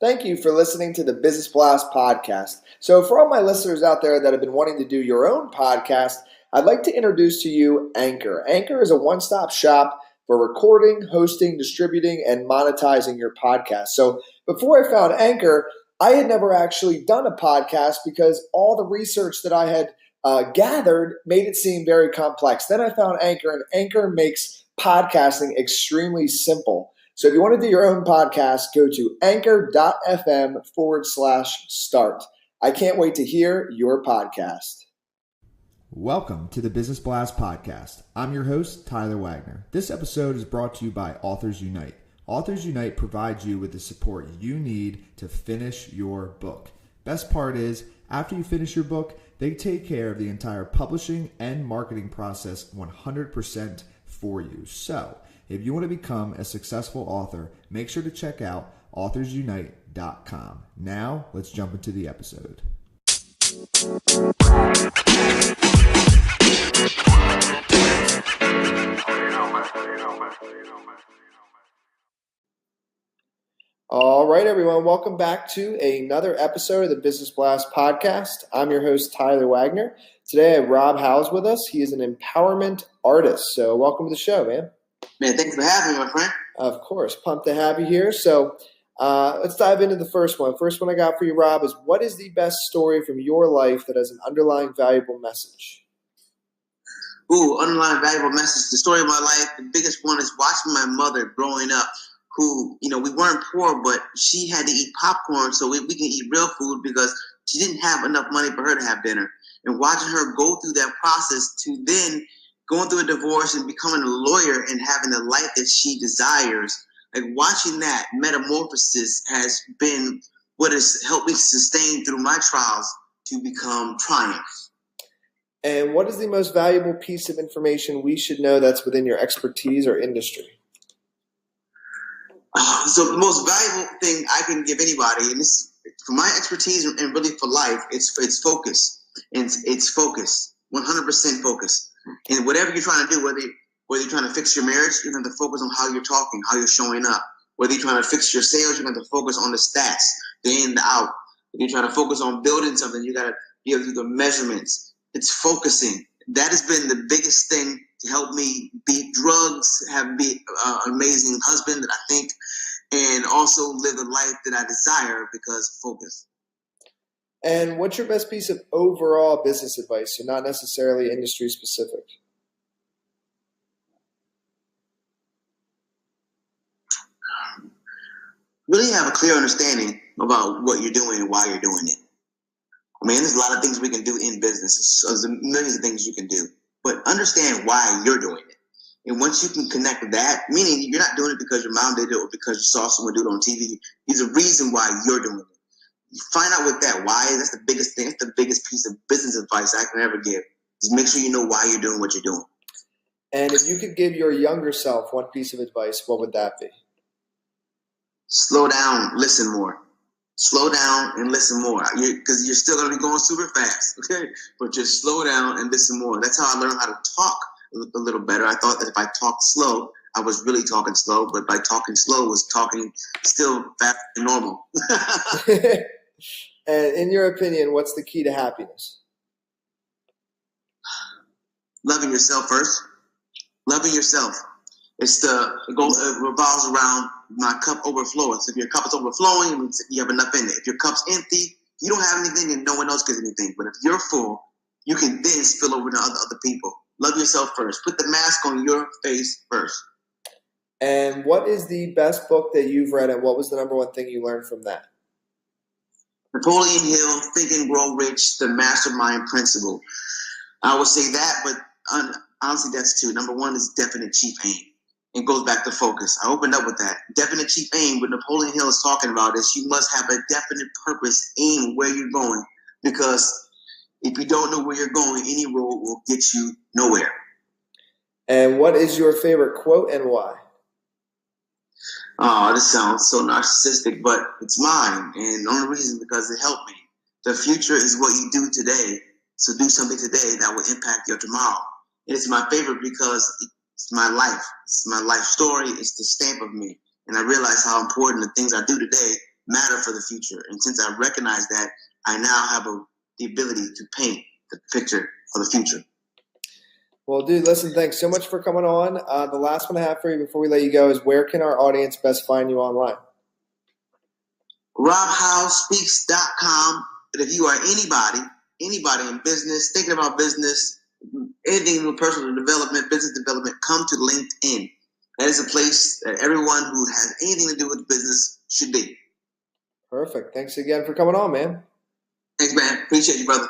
Thank you for listening to the Business Blast podcast. So for all my listeners out there that have been wanting to do your own podcast, I'd like to introduce to you Anchor. Anchor is a one-stop shop for recording, hosting, distributing, and monetizing your podcast. So before I found Anchor, I had never actually done a podcast because all the research that I had gathered made it seem very complex. Then I found Anchor, and Anchor makes podcasting extremely simple. So if you want to do your own podcast, go to anchor.fm/start. I can't wait to hear your podcast. Welcome to the Business Blast podcast. I'm your host, Tyler Wagner. This episode is brought to you by Authors Unite. Authors Unite provides you with the support you need to finish your book. Best part is, after you finish your book, they take care of the entire publishing and marketing process 100% for you. So, if you want to become a successful author, make sure to check out authorsunite.com. Now, let's jump into the episode. All right, everyone. Welcome back to another episode of the Business Blast podcast. I'm your host, Tyler Wagner. Today, I have Rob Howze with us. He is an empowerment artist. So welcome to the show, man. Man, thanks for having me, my friend. Of course. Pumped to have you here. So let's dive into the first one. First one I got for you, Rob, is what is the best story from your life that has an underlying valuable message? Underlying valuable message. The story of my life, the biggest one is watching my mother growing up, who, we weren't poor, but she had to eat popcorn so we can eat real food because she didn't have enough money for her to have dinner. And watching her go through that process to then going through a divorce and becoming a lawyer and having the life that she desires, like watching that metamorphosis has been what has helped me sustain through my trials to become triumph. And what is the most valuable piece of information we should know that's within your expertise or industry? So the most valuable thing I can give anybody, and this for my expertise and really for life, it's focus. It's focus, 100% focus. And whatever you're trying to do, whether you're trying to fix your marriage, you're going to focus on how you're talking, how you're showing up. Whether you're trying to fix your sales, you're going to focus on the stats, day in, day out. If you're trying to focus on building something, you got to be able to do the measurements. It's focusing. That has been the biggest thing to help me beat drugs, be an amazing husband that I think, and also live the life that I desire because focus. And what's your best piece of overall business advice, so not necessarily industry specific? Really have a clear understanding about what you're doing and why you're doing it. I mean, there's a lot of things we can do in business. There's millions of things you can do. But understand why you're doing it. And once you can connect with that, meaning you're not doing it because your mom did it or because you saw someone do it on TV. There's a reason why you're doing it. You find out what that why is. That's the biggest thing. That's the biggest piece of business advice I can ever give. Just make sure you know why you're doing what you're doing. And if you could give your younger self one piece of advice, what would that be? Slow down, listen more. Slow down and listen more. Because you're still going to be going super fast, okay? But just slow down and listen more. That's how I learned how to talk a little better. I thought that if I talked slow, I was really talking slow. But by talking slow, was talking still fast and normal. And in your opinion, what's the key to happiness? Loving yourself first. Loving yourself. It revolves around my cup overflowing. So if your cup is overflowing, it means you have enough in it. If your cup's empty, you don't have anything and no one else gets anything. But if you're full, you can then spill over to other people. Love yourself first. Put the mask on your face first. And what is the best book that you've read, and what was the number one thing you learned from that? Napoleon Hill, Think and Grow Rich, The Mastermind Principle. I would say that, but honestly, that's two. Number one is definite chief aim. It goes back to focus. I opened up with that. Definite chief aim, what Napoleon Hill is talking about is you must have a definite purpose, aim where you're going. Because if you don't know where you're going, any road will get you nowhere. And what is your favorite quote and why? Oh, this sounds so narcissistic, but it's mine. And the only reason is because it helped me. The future is what you do today. So do something today that will impact your tomorrow. And it's my favorite because it's my life. It's my life story. It's the stamp of me. And I realize how important the things I do today matter for the future. And since I recognize that, I now have the ability to paint the picture of the future. Well, dude, listen, thanks so much for coming on. The last one I have for you before we let you go is, where can our audience best find you online? RobHowzeSpeaks.com. But if you are anybody in business, thinking about business, anything with personal development, business development, come to LinkedIn. That is a place that everyone who has anything to do with business should be. Perfect. Thanks again for coming on, man. Thanks, man. Appreciate you, brother.